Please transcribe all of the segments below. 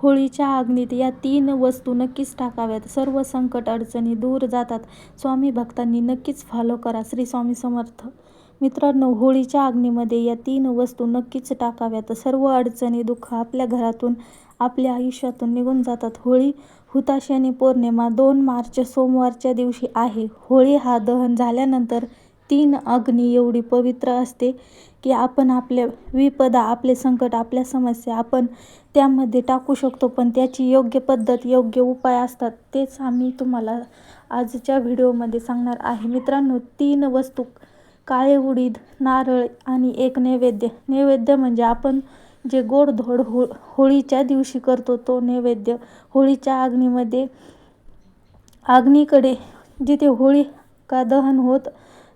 होळीच्या अग्नीत या 3 वस्तू नक्कीच टाकाव्यात. सर्व संकट अडचणी दूर जातात. स्वामी भक्तांनी नक्कीच फॉलो करा. श्री स्वामी समर्थ. मित्रांनो, होळीच्या अग्नीमध्ये या 3 वस्तू नक्कीच टाकाव्यात. सर्व अडचणी, दुःख आपल्या घरातून, आपल्या आयुष्यातून निघून जातात. होळी हुताशनी पौर्णिमा 2 मार्च सोमवारच्या दिवशी आहे. होळी हा दहन झाल्यानंतर 3 अग्नी एवढी पवित्र असते की आपण आपल्या विपदा, आपले संकट, आपल्या समस्या आपण त्यामध्ये टाकू शकतो. पण त्याची योग्य पद्धत, योग्य उपाय असतात. तेच आम्ही तुम्हाला आजच्या व्हिडिओमध्ये सांगणार आहे. मित्रांनो, 3 वस्तू काळे उडीद, नारळ आणि एक नैवेद्य. नैवेद्य म्हणजे आपण जे गोडधोड होळीच्या दिवशी करतो तो नैवेद्य. होळीच्या अग्नीमध्ये अग्नीकडे जिथे होळिका दहन होत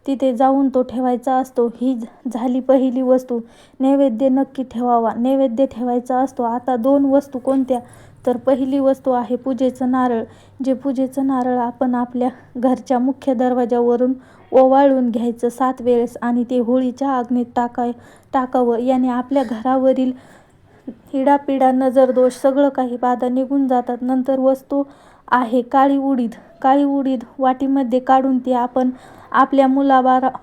तिथे जाऊन तो ठेवायचा असतो. ही झाली पहिली वस्तू. नैवेद्य नक्की ठेवावा. नैवेद्य ठेवायचा असतो. आता 2 वस्तू कोणत्या? तर पहिली वस्तू आहे पूजेचं नारळ. जे पूजेचं नारळ आपण आपल्या घरच्या मुख्य दरवाजावरून ओवाळून घ्यायचं 7 वेळेस आणि ते होळीच्या अग्नीत टाकावं. याने आपल्या घरावरील इडापिडा, नजरदोष, सगळं काही बाधा निघून जातात. नंतर वस्तू आहे काळी उडीद. काळी उडीद वाटीमध्ये काढून ती आपण आपल्या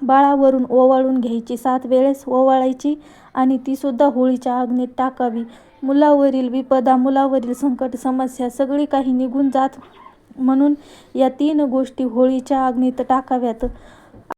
बाळावरून ओवाळून घ्यायची. 7 वेळेस ओवाळायची आणि ती सुद्धा होळीच्या अग्नीत टाकावी. मुलावरील विपदा, मुलावरील संकट, समस्या सगळी काही निघून जात म्हणून या 3 गोष्टी होळीच्या अग्नीत टाकाव्यात.